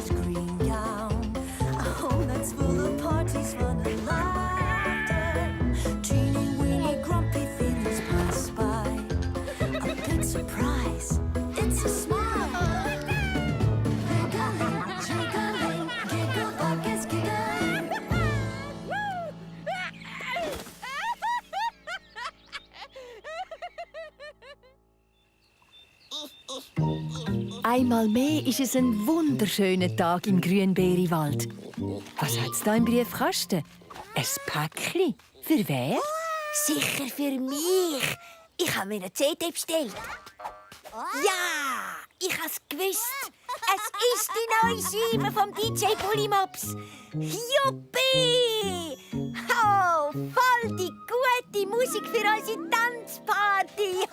lush green gown, a home that's full of parties, fun and laughter. Teeny weeny grumpy feelings pass by. A big surprise, it's a smile. Giggling, jiggling, giggle buckets giggling. Einmal mehr ist es ein wunderschöner Tag im Grünbeeriwald. Was hat's da im Briefkasten? Ein Päckchen. Für wer? Sicher für mich. Ich habe mir eine CD bestellt. Ja, ich habe es gewusst. Es ist die neue Scheibe vom DJ Bullymops. Juppie! Oh, voll die gute Musik für unsere Tanzparty.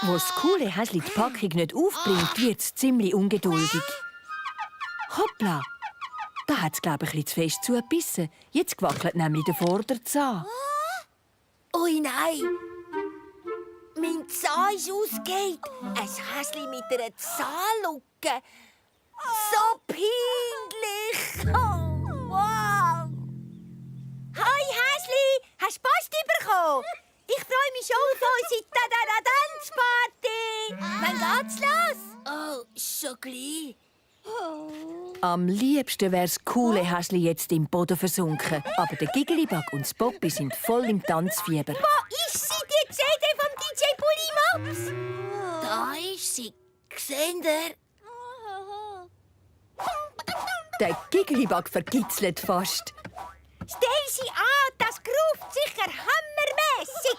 Wo das coole Häsli die Packung nicht aufbringt, wird es ziemlich ungeduldig. Hoppla! Da hat es, glaube ich, ein bisschen zu fest zugebissen. Jetzt gewackelt nämlich der Vorderzahn. Ui, nein. Mein Zahn ist ausgegangen. Ein Häsli mit einer Zahnlücke. So peinlich. Oh, wow. Hi, Häsli. Hast du Post bekommen? Ich freue mich schon auf unsere Tanzparty. Wann geht's los? Oh, schon gleich. Am liebsten wäre das coole Häsli jetzt im Boden versunken. Aber der Giggelibug und das Poppy sind voll im Tanzfieber. Wo ist sie, die CD vom DJ Bullymops? Da ist sie. Seht ihr? Der Giggelibug verkitzelt fast. Stell sie an, das ruft sicher hammermäßig.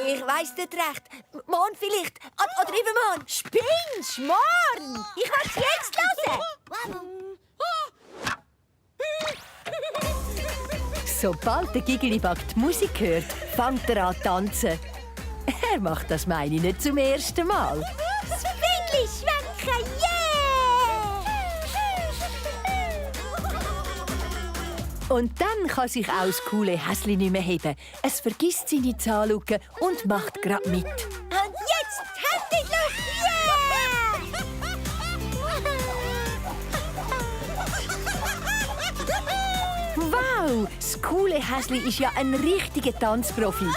Ich weiss nicht recht. Morgen vielleicht. Oder übermorgen. Spinnst, morgen. Ich will es jetzt hören. Sobald der Giggelibug die Musik hört, fängt er an zu tanzen. Er macht das, meine ich, nicht zum ersten Mal. Spindli schwenken, yeah! Und dann kann sich auch das coole Häsli nicht mehr heben. Es vergisst seine Zahnlücke und macht grad mit. Und jetzt Hände in die Luft, yeah! Wow, das coole Häsli ist ja ein richtiger Tanzprofi.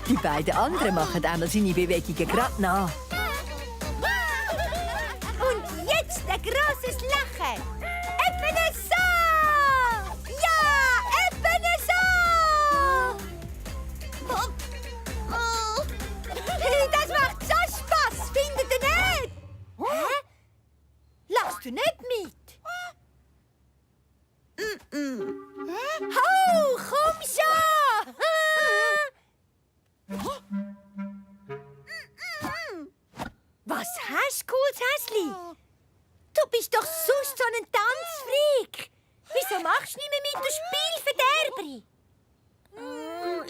Die beiden anderen machen einmal seine Bewegungen grad nach. Und jetzt ein grosses Lachen. Eben so! Ja, eben so! Das macht so Spass, findet ihr nicht? Hä? Lachst du nicht mit? Hau, komm schon! Was hast du, cooles Häsli? Du bist doch sonst so ein Tanzfreak. Wieso machst du nicht mehr mit, du Spielverderber?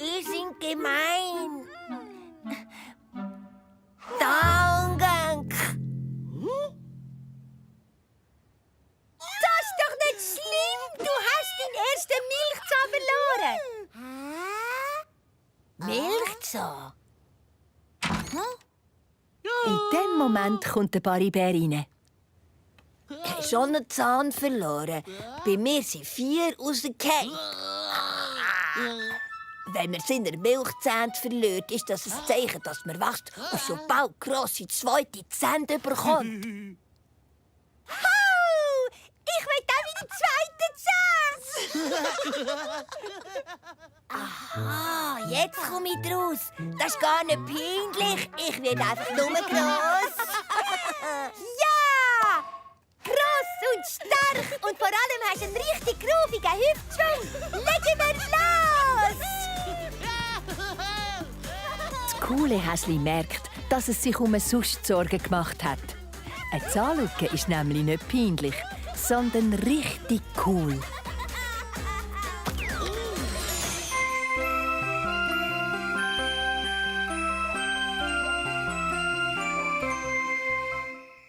Ihr sind gemein. Danke. Das ist doch nicht schlimm. Du hast deinen ersten Milchzahn verloren. Milchzahn? In dem Moment kommt der Baribär rein. Ich habe schon einen Zahn verloren. Bei mir sind 4 rausgefallen. Wenn man seine Milchzähne verliert, ist das ein Zeichen, dass man wächst und schon bald grosse zweite Zähne bekommt. Hau! Ich will auch wieder zweite Zähne! Aha, jetzt komme ich draus. Das ist gar nicht peinlich. Ich werde einfach nur gross. Ja! Gross und stark. Und vor allem hast du einen richtig groovigen Hüftschwung. Legen wir los! Das coole Häsli merkt, dass es sich um sonst Sorgen gemacht hat. Eine Zahnlücke ist nämlich nicht peinlich, sondern richtig cool.